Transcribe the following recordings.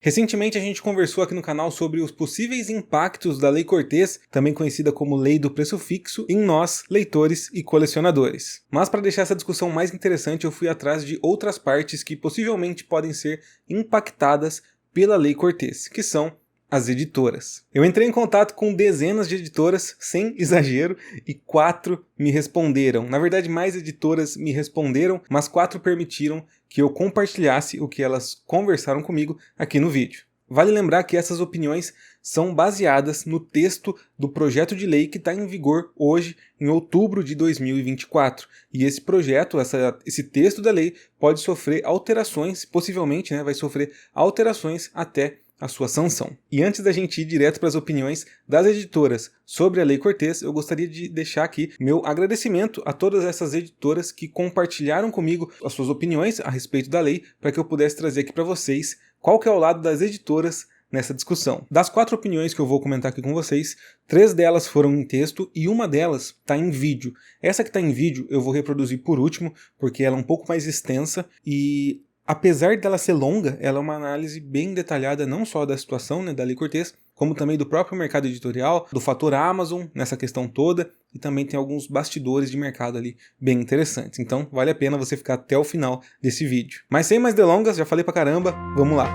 Recentemente a gente conversou aqui no canal sobre os possíveis impactos da Lei Cortês, também conhecida como Lei do Preço Fixo, em nós, leitores e colecionadores. Mas para deixar essa discussão mais interessante, eu fui atrás de outras partes que possivelmente podem ser impactadas pela Lei Cortês, que são as editoras. Eu entrei em contato com dezenas de editoras, sem exagero, e 4 me responderam. Na verdade, mais editoras me responderam, mas 4 permitiram que eu compartilhasse o que elas conversaram comigo aqui no vídeo. Vale lembrar que essas opiniões são baseadas no texto do projeto de lei que está em vigor hoje, em outubro de 2024. E esse projeto, esse texto da lei, pode sofrer alterações, possivelmente vai sofrer alterações até a sua sanção. E antes da gente ir direto para as opiniões das editoras sobre a Lei Cortês, eu gostaria de deixar aqui meu agradecimento a todas essas editoras que compartilharam comigo as suas opiniões a respeito da lei, para que eu pudesse trazer aqui para vocês qual que é o lado das editoras nessa discussão. Das 4 opiniões que eu vou comentar aqui com vocês, 3 delas foram em texto e uma delas está em vídeo. Essa que está em vídeo eu vou reproduzir por último, porque ela é um pouco mais extensa e apesar dela ser longa, ela é uma análise bem detalhada não só da situação da Lei Cortês, como também do próprio mercado editorial, do fator Amazon nessa questão toda, e também tem alguns bastidores de mercado ali bem interessantes. Então vale a pena você ficar até o final desse vídeo. Mas sem mais delongas, já falei pra caramba, vamos lá!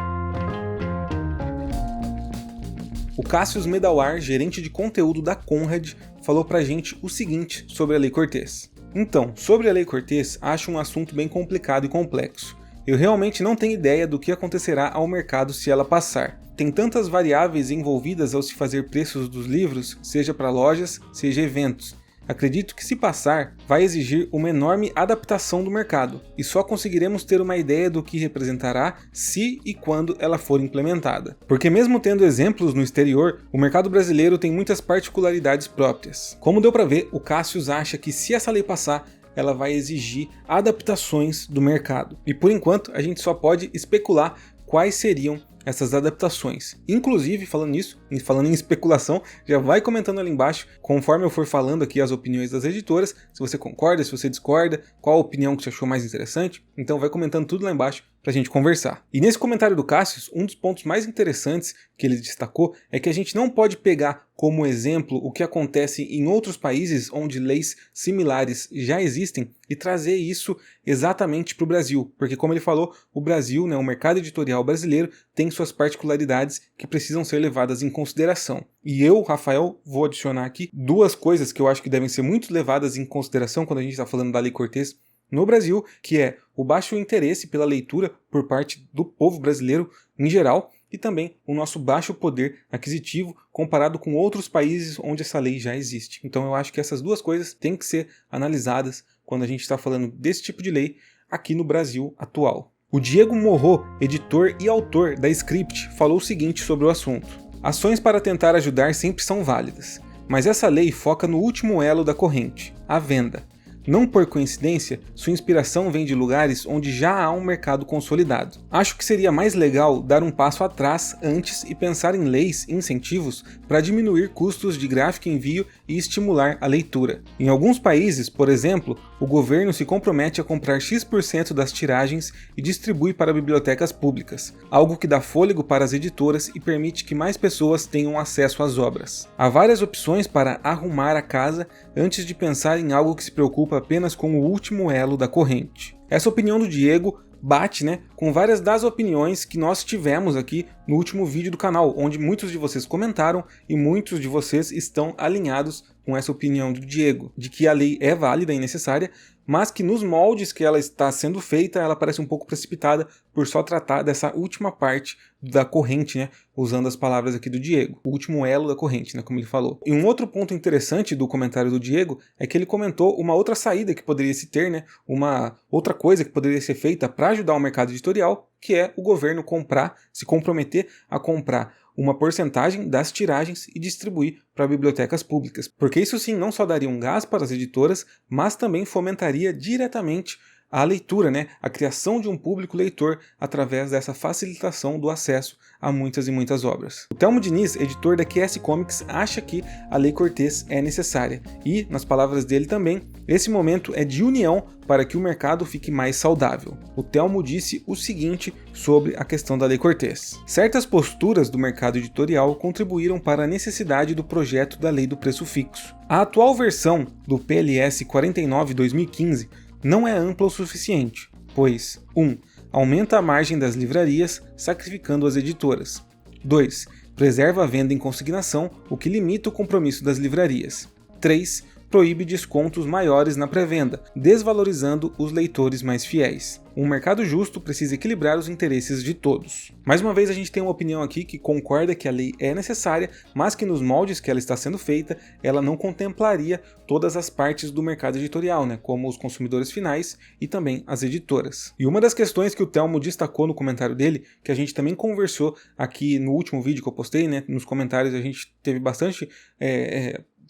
O Cassius Medawar, gerente de conteúdo da Conrad, falou pra gente o seguinte sobre a Lei Cortês. Então, sobre a Lei Cortês, acho um assunto bem complicado e complexo. Eu realmente não tenho ideia do que acontecerá ao mercado se ela passar. Tem tantas variáveis envolvidas ao se fazer preços dos livros, seja para lojas, seja eventos. Acredito que se passar, vai exigir uma enorme adaptação do mercado, e só conseguiremos ter uma ideia do que representará se e quando ela for implementada. Porque mesmo tendo exemplos no exterior, o mercado brasileiro tem muitas particularidades próprias. Como deu para ver, o Cassius acha que se essa lei passar, ela vai exigir adaptações do mercado. E por enquanto, a gente só pode especular quais seriam essas adaptações. Inclusive, falando nisso, falando em especulação, já vai comentando ali embaixo, conforme eu for falando aqui as opiniões das editoras, se você concorda, se você discorda, qual a opinião que você achou mais interessante, então vai comentando tudo lá embaixo pra gente conversar. E nesse comentário do Cassius, um dos pontos mais interessantes que ele destacou é que a gente não pode pegar como exemplo o que acontece em outros países onde leis similares já existem e trazer isso exatamente para o Brasil, porque como ele falou, o Brasil, o mercado editorial brasileiro tem suas particularidades que precisam ser levadas em consideração. E eu, Rafael, vou adicionar aqui 2 coisas que eu acho que devem ser muito levadas em consideração quando a gente está falando da Lei Cortês no Brasil, que é o baixo interesse pela leitura por parte do povo brasileiro em geral e também o nosso baixo poder aquisitivo comparado com outros países onde essa lei já existe. Então eu acho que essas 2 coisas têm que ser analisadas quando a gente está falando desse tipo de lei aqui no Brasil atual. O Diego Morro, editor e autor da Script, falou o seguinte sobre o assunto. Ações para tentar ajudar sempre são válidas, mas essa lei foca no último elo da corrente, a venda. Não por coincidência, sua inspiração vem de lugares onde já há um mercado consolidado. Acho que seria mais legal dar um passo atrás antes e pensar em leis e incentivos para diminuir custos de gráfico envio e estimular a leitura. Em alguns países, por exemplo, o governo se compromete a comprar X% das tiragens e distribui para bibliotecas públicas, algo que dá fôlego para as editoras e permite que mais pessoas tenham acesso às obras. Há várias opções para arrumar a casa antes de pensar em algo que se preocupa apenas com o último elo da corrente. Essa opinião do Diego bate com várias das opiniões que nós tivemos aqui no último vídeo do canal, onde muitos de vocês comentaram e muitos de vocês estão alinhados com essa opinião do Diego, de que a lei é válida e necessária, mas que nos moldes que ela está sendo feita, ela parece um pouco precipitada por só tratar dessa última parte da corrente, usando as palavras aqui do Diego, o último elo da corrente, como ele falou. E um outro ponto interessante do comentário do Diego é que ele comentou uma outra saída que poderia se ter, uma outra coisa que poderia ser feita para ajudar o mercado editorial, que é o governo se comprometer a comprar uma porcentagem das tiragens e distribuir para bibliotecas públicas, porque isso sim não só daria um gás para as editoras, mas também fomentaria diretamente a leitura, né, a criação de um público leitor através dessa facilitação do acesso a muitas e muitas obras. O Telmo Diniz, editor da QS Comics, acha que a Lei Cortês é necessária e, nas palavras dele também, esse momento é de união para que o mercado fique mais saudável. O Telmo disse o seguinte sobre a questão da Lei Cortês: certas posturas do mercado editorial contribuíram para a necessidade do projeto da Lei do Preço Fixo. A atual versão do PLS 49/2015 não é ampla o suficiente, pois 1. Aumenta a margem das livrarias, sacrificando as editoras. 2. Preserva a venda em consignação, o que limita o compromisso das livrarias. 3. Proíbe descontos maiores na pré-venda, desvalorizando os leitores mais fiéis. Um mercado justo precisa equilibrar os interesses de todos. Mais uma vez, a gente tem uma opinião aqui que concorda que a lei é necessária, mas que nos moldes que ela está sendo feita, ela não contemplaria todas as partes do mercado editorial, né, como os consumidores finais e também as editoras. E uma das questões que o Telmo destacou no comentário dele, que a gente também conversou aqui no último vídeo que eu postei, né, nos comentários a gente teve bastante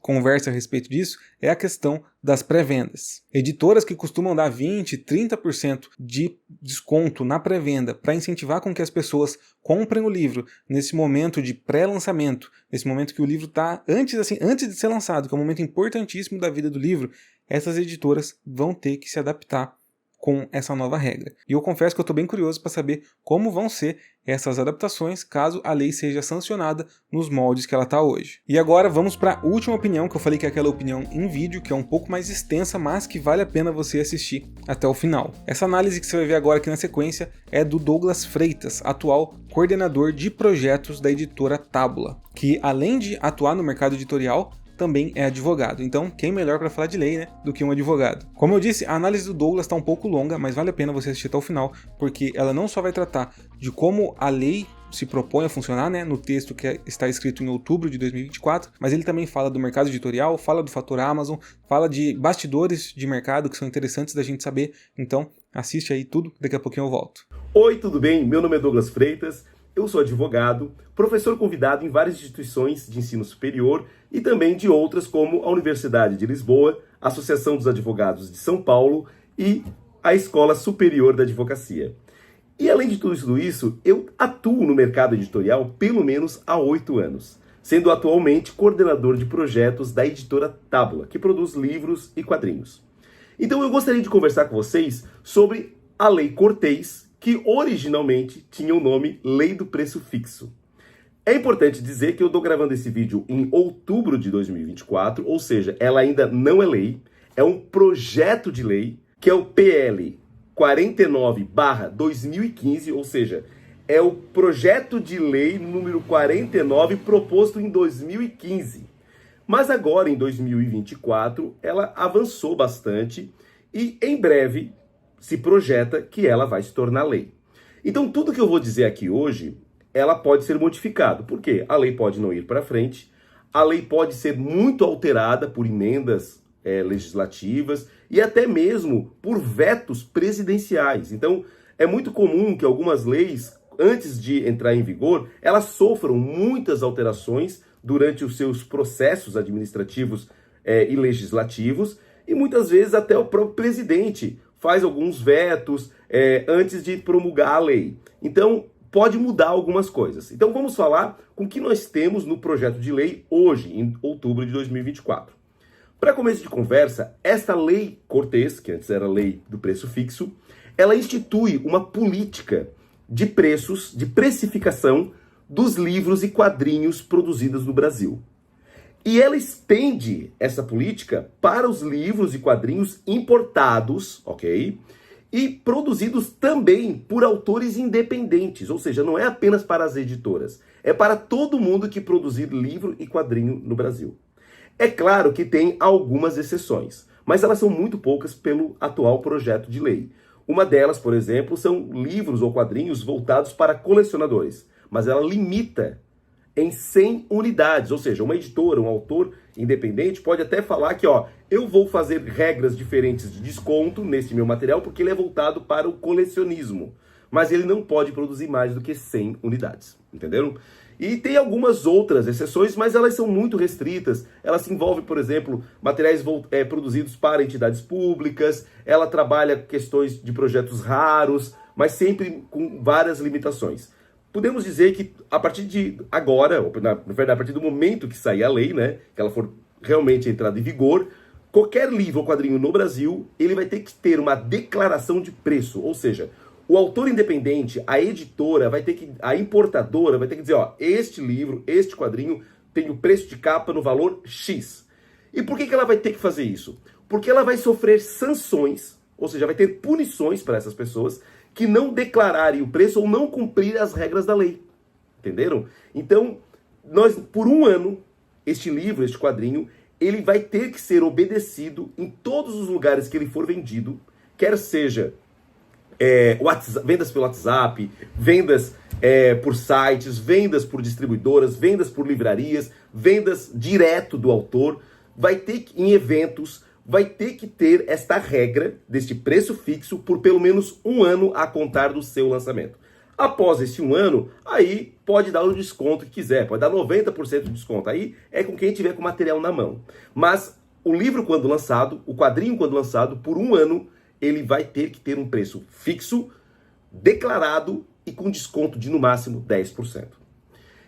conversa a respeito disso, é a questão das pré-vendas. Editoras que costumam dar 20%, 30% de desconto na pré-venda para incentivar com que as pessoas comprem o livro nesse momento de pré-lançamento, nesse momento que o livro está antes de ser lançado, que é um momento importantíssimo da vida do livro, essas editoras vão ter que se adaptar com essa nova regra. E eu confesso que eu estou bem curioso para saber como vão ser essas adaptações caso a lei seja sancionada nos moldes que ela está hoje. E agora vamos para a última opinião, que eu falei que é aquela opinião em vídeo, que é um pouco mais extensa, mas que vale a pena você assistir até o final. Essa análise que você vai ver agora aqui na sequência é do Douglas Freitas, atual coordenador de projetos da editora Tábula, que além de atuar no mercado editorial, também é advogado. Então, quem melhor para falar de lei, né, do que um advogado? Como eu disse, a análise do Douglas está um pouco longa, mas vale a pena você assistir até o final, porque ela não só vai tratar de como a lei se propõe a funcionar, né, no texto que está escrito em outubro de 2024, mas ele também fala do mercado editorial, fala do fator Amazon, fala de bastidores de mercado que são interessantes da gente saber. Então, assiste aí tudo, daqui a pouquinho eu volto. Oi, tudo bem? Meu nome é Douglas Freitas. Eu sou advogado, professor convidado em várias instituições de ensino superior e também de outras como a Universidade de Lisboa, a Associação dos Advogados de São Paulo e a Escola Superior da Advocacia. E além de tudo isso, eu atuo no mercado editorial pelo menos há 8 anos, sendo atualmente coordenador de projetos da editora Tábula, que produz livros e quadrinhos. Então eu gostaria de conversar com vocês sobre a Lei Cortês, que originalmente tinha o nome Lei do Preço Fixo. É importante dizer que eu estou gravando esse vídeo em outubro de 2024, ou seja, ela ainda não é lei, é um projeto de lei, que é o PL 49/2015, ou seja, é o projeto de lei número 49 proposto em 2015. Mas agora, em 2024, ela avançou bastante e, em breve, se projeta que ela vai se tornar lei. Então, tudo que eu vou dizer aqui hoje, ela pode ser modificado. Por quê? A lei pode não ir para frente, a lei pode ser muito alterada por emendas legislativas e até mesmo por vetos presidenciais. Então, é muito comum que algumas leis, antes de entrar em vigor, elas sofram muitas alterações durante os seus processos administrativos e legislativos, e muitas vezes até o próprio presidente faz alguns vetos antes de promulgar a lei. Então, pode mudar algumas coisas. Então, vamos falar com o que nós temos no projeto de lei hoje, em outubro de 2024. Para começo de conversa, esta Lei Cortês, que antes era Lei do Preço Fixo, ela institui uma política de preços, de precificação dos livros e quadrinhos produzidos no Brasil. E ela estende essa política para os livros e quadrinhos importados, ok? E produzidos também por autores independentes, ou seja, não é apenas para as editoras, é para todo mundo que produzir livro e quadrinho no Brasil. É claro que tem algumas exceções, mas elas são muito poucas pelo atual projeto de lei. Uma delas, por exemplo, são livros ou quadrinhos voltados para colecionadores, mas ela limita em 100 unidades, ou seja, uma editora, um autor independente pode até falar que, eu vou fazer regras diferentes de desconto nesse meu material porque ele é voltado para o colecionismo. mas ele não pode produzir mais do que 100 unidades, entenderam? E tem algumas outras exceções, mas elas são muito restritas. Ela se envolve, por exemplo, materiais produzidos para entidades públicas, ela trabalha questões de projetos raros, mas sempre com várias limitações. Podemos dizer que a partir de agora, ou na verdade a partir do momento que sair a lei, né, que ela for realmente entrada em vigor, qualquer livro ou quadrinho no Brasil, ele vai ter que ter uma declaração de preço, ou seja, o autor independente, a editora, a importadora vai ter que dizer, ó, este livro, este quadrinho tem o preço de capa no valor X. E por que ela vai ter que fazer isso? Porque ela vai sofrer sanções, ou seja, vai ter punições para essas pessoas que não declararem o preço ou não cumprir as regras da lei. Entenderam? Então, por um ano, este livro, este quadrinho, ele vai ter que ser obedecido em todos os lugares que ele for vendido, quer seja vendas pelo WhatsApp, vendas por sites, vendas por distribuidoras, vendas por livrarias, vendas direto do autor, vai ter que, em eventos, vai ter que ter esta regra deste preço fixo por pelo menos um ano a contar do seu lançamento. Após esse um ano, aí pode dar o desconto que quiser, pode dar 90% de desconto, aí é com quem tiver com o material na mão. Mas o livro quando lançado, o quadrinho quando lançado, por um ano, ele vai ter que ter um preço fixo, declarado e com desconto de no máximo 10%.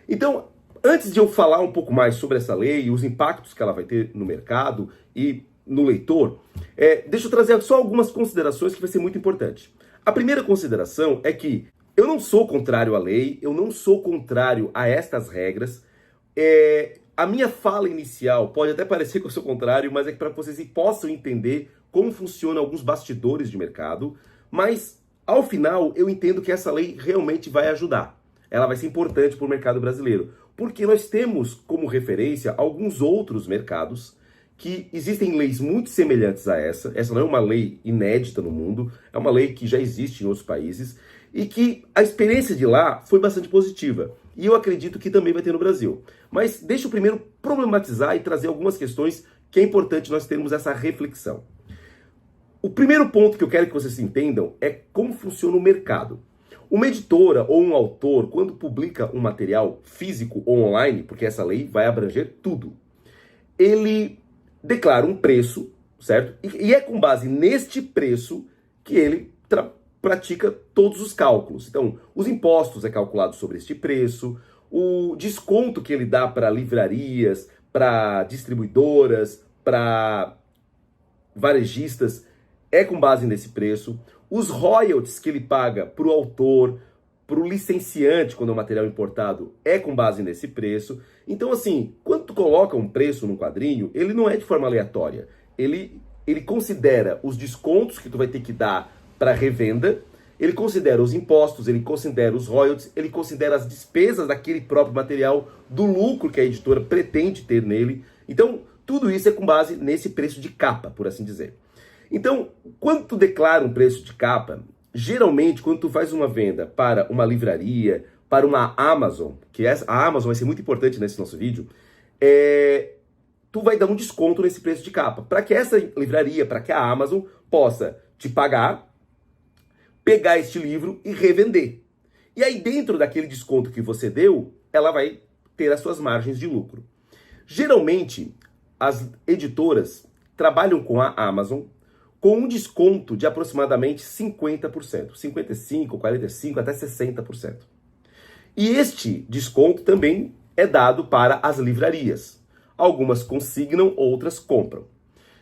Então, antes de eu falar um pouco mais sobre essa lei e os impactos que ela vai ter no mercado e no leitor, deixa eu trazer só algumas considerações que vai ser muito importante. A primeira consideração é que eu não sou contrário à lei, eu não sou contrário a estas regras. A minha fala inicial pode até parecer que eu sou contrário, mas é que para que vocês possam entender como funcionam alguns bastidores de mercado, mas ao final eu entendo que essa lei realmente vai ajudar. Ela vai ser importante para o mercado brasileiro, porque nós temos como referência alguns outros mercados que existem leis muito semelhantes a essa. Essa não é uma lei inédita no mundo, é uma lei que já existe em outros países e que a experiência de lá foi bastante positiva. E eu acredito que também vai ter no Brasil. Mas deixa eu primeiro problematizar e trazer algumas questões que é importante nós termos essa reflexão. O primeiro ponto que eu quero que vocês entendam é como funciona o mercado. Uma editora ou um autor, quando publica um material físico ou online, porque essa lei vai abranger tudo, ele declara um preço, certo? E é com base neste preço que ele pratica todos os cálculos. Então, os impostos é calculado sobre este preço, o desconto que ele dá para livrarias, para distribuidoras, para varejistas, é com base nesse preço. Os royalties que ele paga para o autor, para o licenciante, quando é um material importado, é com base nesse preço. Então, assim, quando tu coloca um preço num quadrinho, ele não é de forma aleatória. Ele considera os descontos que tu vai ter que dar para revenda, ele considera os impostos, ele considera os royalties, ele considera as despesas daquele próprio material, do lucro que a editora pretende ter nele. Então, tudo isso é com base nesse preço de capa, por assim dizer. Então, quando tu declara um preço de capa, geralmente, quando tu faz uma venda para uma livraria, para uma Amazon, a Amazon vai ser muito importante nesse nosso vídeo, tu vai dar um desconto nesse preço de capa, para que essa livraria, para que a Amazon possa te pagar, pegar este livro e revender. E aí, dentro daquele desconto que você deu, ela vai ter as suas margens de lucro. Geralmente, as editoras trabalham com a Amazon com um desconto de aproximadamente 50%, 55%, 45%, até 60%. E este desconto também é dado para as livrarias. Algumas consignam, outras compram.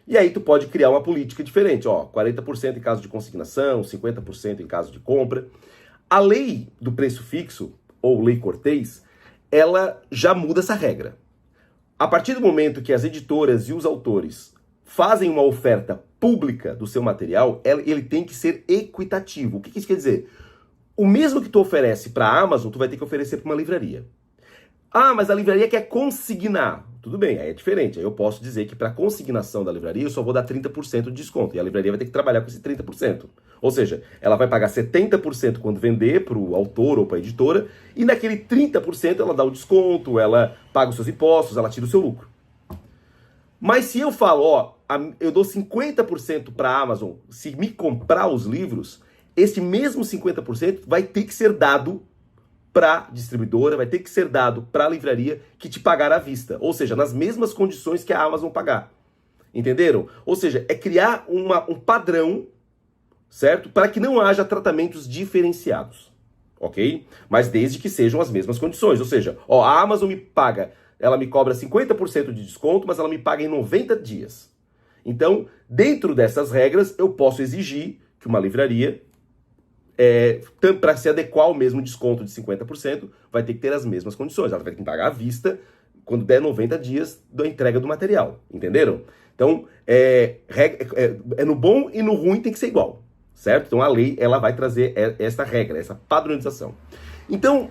E aí tu pode criar uma política diferente, 40% em caso de consignação, 50% em caso de compra. A lei do preço fixo, ou lei Cortês, ela já muda essa regra. A partir do momento que as editoras e os autores fazem uma oferta pública do seu material, ele tem que ser equitativo. O que isso quer dizer? O mesmo que tu oferece para a Amazon, tu vai ter que oferecer para uma livraria. Ah, mas a livraria quer consignar. Tudo bem, aí é diferente. Aí eu posso dizer que para consignação da livraria eu só vou dar 30% de desconto. E a livraria vai ter que trabalhar com esse 30%. Ou seja, ela vai pagar 70% quando vender para o autor ou para a editora. E naquele 30% ela dá o desconto, ela paga os seus impostos, ela tira o seu lucro. Mas se eu falo, eu dou 50% para a Amazon se me comprar os livros, este mesmo 50% vai ter que ser dado para a distribuidora, vai ter que ser dado para a livraria que te pagar à vista. Ou seja, nas mesmas condições que a Amazon pagar. Entenderam? Ou seja, é criar um padrão, certo? Para que não haja tratamentos diferenciados. Ok? Mas desde que sejam as mesmas condições. Ou seja, ó, a Amazon me paga, ela me cobra 50% de desconto, mas ela me paga em 90 dias. Então, dentro dessas regras, eu posso exigir que uma livraria, para se adequar ao mesmo desconto de 50%, vai ter que ter as mesmas condições. Ela vai ter que pagar à vista quando der 90 dias da entrega do material. Entenderam? Então, no bom e no ruim tem que ser igual, certo? Então, a lei ela vai trazer essa regra, essa padronização. Então,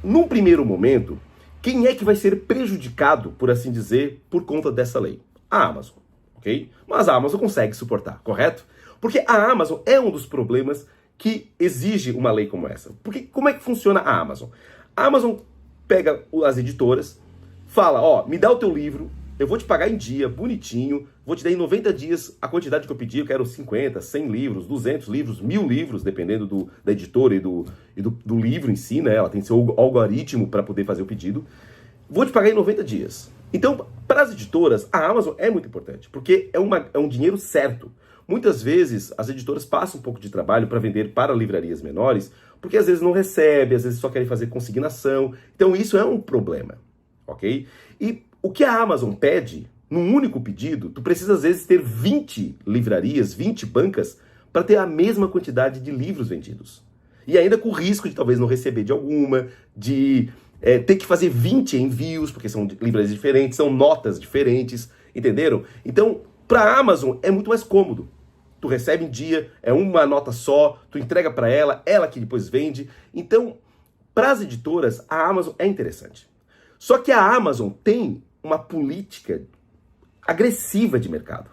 num primeiro momento, quem é que vai ser prejudicado, por assim dizer, por conta dessa lei? A Amazon, ok? Mas a Amazon consegue suportar, correto? Porque a Amazon é um dos problemas que exige uma lei como essa. Porque como é que funciona a Amazon? A Amazon pega as editoras, fala, ó, me dá o teu livro, eu vou te pagar em dia, bonitinho, vou te dar em 90 dias a quantidade que eu pedi, eu quero 50, 100 livros, 200 livros, 1000 livros, dependendo da editora e do livro em si, né? Ela tem seu algoritmo para poder fazer o pedido. Vou te pagar em 90 dias. Então, para as editoras, a Amazon é muito importante, porque é um dinheiro certo. Muitas vezes, as editoras passam um pouco de trabalho para vender para livrarias menores, porque às vezes não recebe, às vezes só querem fazer consignação. Então, isso é um problema, ok? E o que a Amazon pede, num único pedido, tu precisa às vezes ter 20 livrarias, 20 bancas, para ter a mesma quantidade de livros vendidos. E ainda com o risco de talvez não receber de alguma, de ter que fazer 20 envios, porque são livrarias diferentes, são notas diferentes, entenderam? Então, para a Amazon é muito mais cômodo. Tu recebe em dia, é uma nota só, tu entrega para ela que depois vende. Então, para as editoras, a Amazon é interessante. Só que a Amazon tem uma política agressiva de mercado.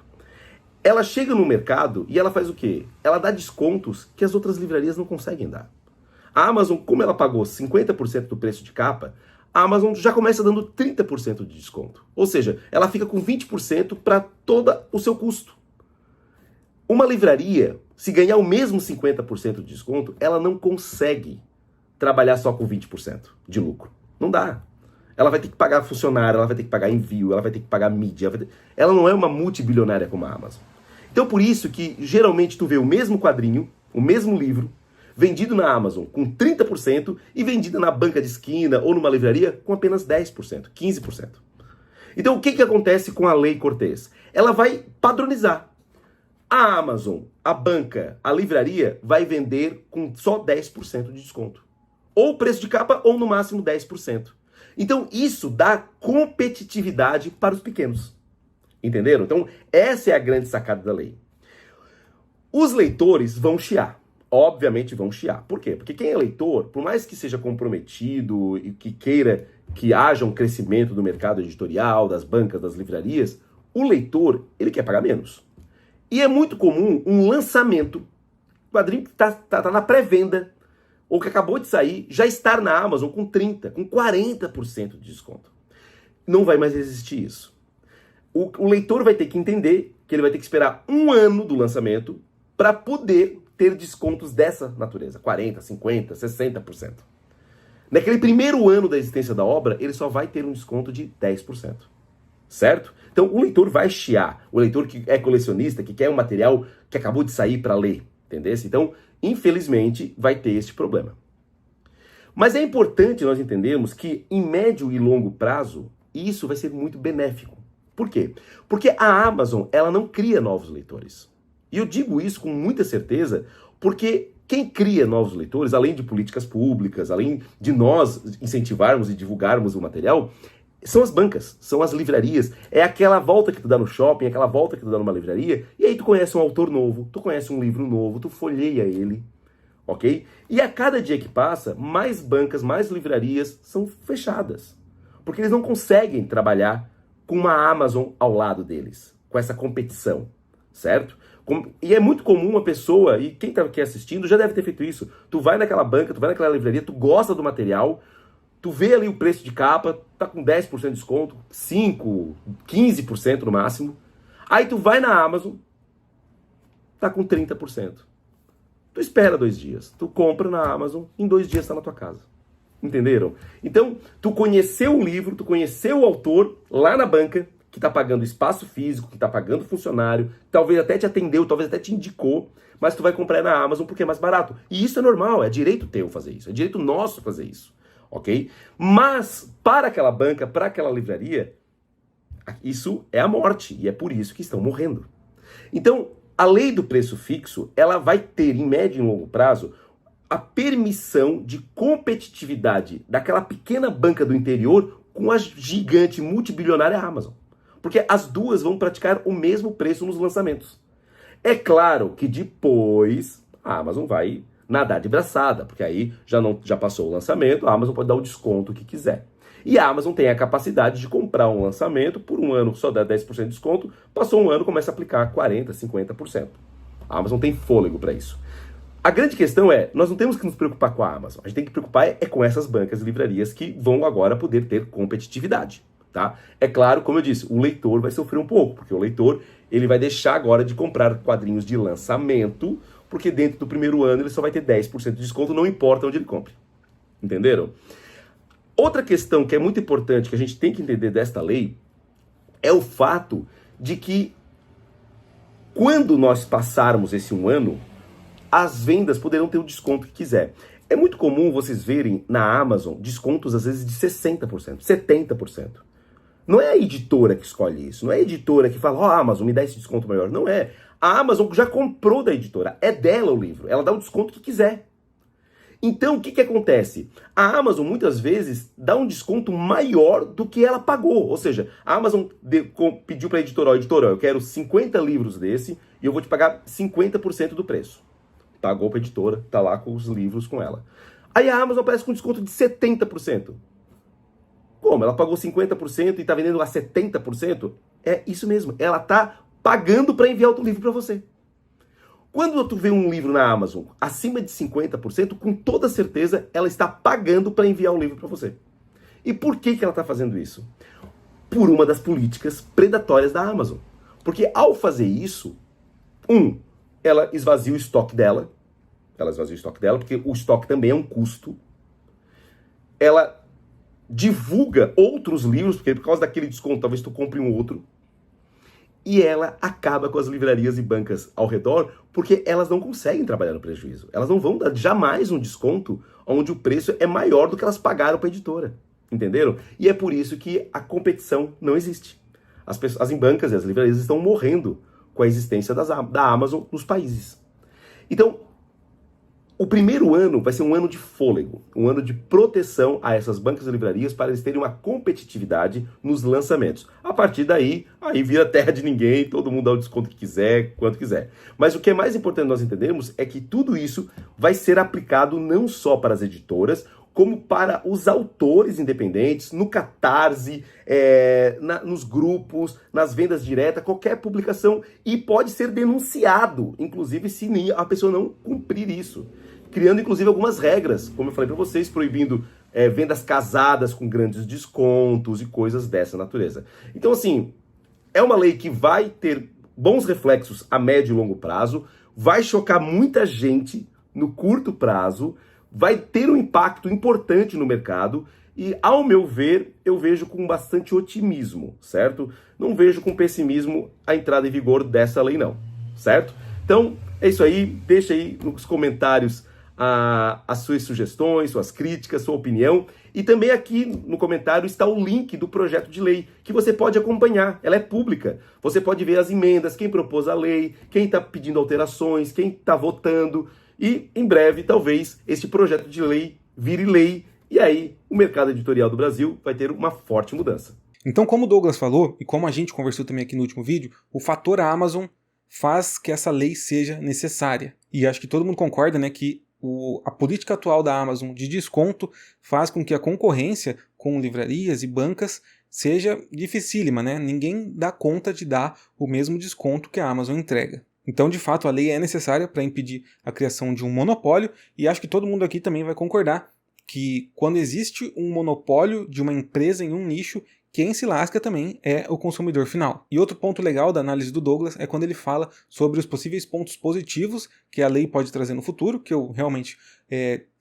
Ela chega no mercado e ela faz o quê? Ela dá descontos que as outras livrarias não conseguem dar. A Amazon, como ela pagou 50% do preço de capa, a Amazon já começa dando 30% de desconto. Ou seja, ela fica com 20% para todo o seu custo. Uma livraria, se ganhar o mesmo 50% de desconto, ela não consegue trabalhar só com 20% de lucro. Não dá. Ela vai ter que pagar funcionário, ela vai ter que pagar envio, ela vai ter que pagar mídia. Ela não é uma multibilionária como a Amazon. Então, por isso que, geralmente, tu vê o mesmo quadrinho, o mesmo livro, vendido na Amazon com 30% e vendido na banca de esquina ou numa livraria com apenas 10%, 15%. Então, o que acontece com a Lei Cortez? Ela vai padronizar. A Amazon, a banca, a livraria vai vender com só 10% de desconto. Ou preço de capa ou, no máximo, 10%. Então, isso dá competitividade para os pequenos. Entenderam? Então, essa é a grande sacada da lei. Os leitores vão chiar. Obviamente vão chiar. Por quê? Porque quem é leitor, por mais que seja comprometido e que queira que haja um crescimento do mercado editorial, das bancas, das livrarias, o leitor, ele quer pagar menos. E é muito comum um lançamento, quadrinho que tá na pré-venda, ou que acabou de sair, já estar na Amazon com 30%, com 40% de desconto. Não vai mais existir isso. O leitor vai ter que entender que ele vai ter que esperar um ano do lançamento para poder ter descontos dessa natureza, 40%, 50%, 60%. Naquele primeiro ano da existência da obra, ele só vai ter um desconto de 10%. Certo? Então o leitor vai chiar. O leitor que é colecionista, que quer um material que acabou de sair para ler. Entendeu? Então, infelizmente, vai ter este problema. Mas é importante nós entendermos que, em médio e longo prazo, isso vai ser muito benéfico. Por quê? Porque a Amazon, ela não cria novos leitores. E eu digo isso com muita certeza, porque quem cria novos leitores, além de políticas públicas, além de nós incentivarmos e divulgarmos o material, são as bancas, são as livrarias. É aquela volta que tu dá no shopping, aquela volta que tu dá numa livraria, e aí tu conhece um autor novo, tu conhece um livro novo, tu folheia ele, ok? E a cada dia que passa, mais bancas, mais livrarias são fechadas. Porque eles não conseguem trabalhar com uma Amazon ao lado deles, com essa competição, certo? E é muito comum uma pessoa, e quem está aqui assistindo já deve ter feito isso, tu vai naquela banca, tu vai naquela livraria, tu gosta do material, tu vê ali o preço de capa, tá com 10% de desconto, 5%, 15% no máximo, aí tu vai na Amazon, tá com 30%. Tu espera 2 dias, tu compra na Amazon, em 2 dias está na tua casa. Entenderam? Então, tu conheceu o livro, tu conheceu o autor lá na banca, que está pagando espaço físico, que está pagando funcionário, talvez até te atendeu, talvez até te indicou, mas tu vai comprar na Amazon porque é mais barato. E isso é normal, é direito teu fazer isso, é direito nosso fazer isso, ok? Mas, para aquela banca, para aquela livraria, isso é a morte, e é por isso que estão morrendo. Então, a lei do preço fixo, ela vai ter, em médio e longo prazo, a permissão de competitividade daquela pequena banca do interior com a gigante multibilionária Amazon. Porque as duas vão praticar o mesmo preço nos lançamentos. É claro que depois a Amazon vai nadar de braçada, porque aí já passou o lançamento, a Amazon pode dar o desconto que quiser. E a Amazon tem a capacidade de comprar um lançamento, por um ano só dá 10% de desconto, passou um ano começa a aplicar 40%, 50%. A Amazon tem fôlego para isso. A grande questão é, nós não temos que nos preocupar com a Amazon, a gente tem que preocupar é com essas bancas e livrarias que vão agora poder ter competitividade. Tá? É claro, como eu disse, o leitor vai sofrer um pouco, porque o leitor ele vai deixar agora de comprar quadrinhos de lançamento, porque dentro do primeiro ano ele só vai ter 10% de desconto, não importa onde ele compre. Entenderam? Outra questão que é muito importante, que a gente tem que entender desta lei, é o fato de que quando nós passarmos esse um ano, as vendas poderão ter o desconto que quiser. É muito comum vocês verem na Amazon descontos às vezes de 60%, 70%. Não é a editora que escolhe isso, não é a editora que fala, ó, Amazon, me dá esse desconto maior. Não é. A Amazon já comprou da editora, é dela o livro, ela dá o desconto que quiser. Então, o que acontece? A Amazon, muitas vezes, dá um desconto maior do que ela pagou. Ou seja, a Amazon pediu para a editora, ó, editora, eu quero 50 livros desse e eu vou te pagar 50% do preço. Pagou para a editora, tá lá com os livros com ela. Aí a Amazon aparece com desconto de 70%. Como? Ela pagou 50% e está vendendo a 70%? É isso mesmo, ela está pagando para enviar outro livro para você. Quando tu vê um livro na Amazon acima de 50%, com toda certeza ela está pagando para enviar o livro para você. E por que ela está fazendo isso? Por uma das políticas predatórias da Amazon. Porque ao fazer isso, ela esvazia o estoque dela. Ela esvazia o estoque dela, porque o estoque também é um custo. Ela divulga outros livros, porque por causa daquele desconto, talvez tu compre um outro. E ela acaba com as livrarias e bancas ao redor, porque elas não conseguem trabalhar no prejuízo. Elas não vão dar jamais um desconto onde o preço é maior do que elas pagaram para a editora. Entenderam? E é por isso que a competição não existe. As bancas e as livrarias estão morrendo com a existência da Amazon nos países. Então, o primeiro ano vai ser um ano de fôlego, um ano de proteção a essas bancas e livrarias para eles terem uma competitividade nos lançamentos. A partir daí, aí vira terra de ninguém, todo mundo dá o desconto que quiser, quanto quiser. Mas o que é mais importante nós entendermos é que tudo isso vai ser aplicado não só para as editoras, como para os autores independentes, no Catarse, nos grupos, nas vendas diretas, qualquer publicação, e pode ser denunciado, inclusive se a pessoa não cumprir isso. Criando inclusive algumas regras, como eu falei para vocês, proibindo vendas casadas com grandes descontos e coisas dessa natureza. Então assim, é uma lei que vai ter bons reflexos a médio e longo prazo, vai chocar muita gente no curto prazo, vai ter um impacto importante no mercado e, ao meu ver, eu vejo com bastante otimismo, certo? Não vejo com pessimismo a entrada em vigor dessa lei, não, certo? Então, é isso aí. Deixa aí nos comentários as suas sugestões, suas críticas, sua opinião. E também aqui no comentário está o link do projeto de lei, que você pode acompanhar. Ela é pública. Você pode ver as emendas, quem propôs a lei, quem está pedindo alterações, quem está votando. E, em breve, talvez, este projeto de lei vire lei. E aí, o mercado editorial do Brasil vai ter uma forte mudança. Então, como o Douglas falou, e como a gente conversou também aqui no último vídeo, o fator Amazon faz que essa lei seja necessária. E acho que todo mundo concorda, né, que a política atual da Amazon de desconto faz com que a concorrência com livrarias e bancas seja dificílima, né? Ninguém dá conta de dar o mesmo desconto que a Amazon entrega. Então, de fato, a lei é necessária para impedir a criação de um monopólio, e acho que todo mundo aqui também vai concordar que quando existe um monopólio de uma empresa em um nicho, quem se lasca também é o consumidor final. E outro ponto legal da análise do Douglas é quando ele fala sobre os possíveis pontos positivos que a lei pode trazer no futuro, que eu realmente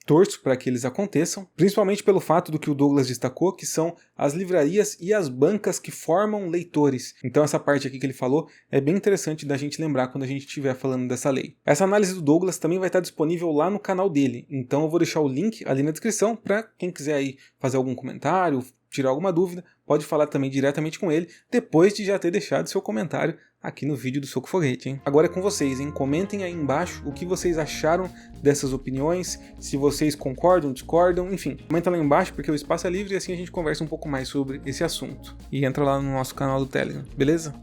torço para que eles aconteçam, principalmente pelo fato do que o Douglas destacou, que são as livrarias e as bancas que formam leitores. Então essa parte aqui que ele falou é bem interessante da gente lembrar quando a gente estiver falando dessa lei. Essa análise do Douglas também vai estar disponível lá no canal dele, então eu vou deixar o link ali na descrição para quem quiser aí fazer algum comentário, tirar alguma dúvida, pode falar também diretamente com ele, depois de já ter deixado seu comentário aqui no vídeo do Soco Foguete, hein? Agora é com vocês, hein? Comentem aí embaixo o que vocês acharam dessas opiniões, se vocês concordam, discordam, enfim. Comenta lá embaixo porque o espaço é livre e assim a gente conversa um pouco mais sobre esse assunto. E entra lá no nosso canal do Telegram, beleza?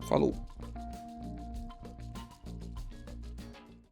Falou!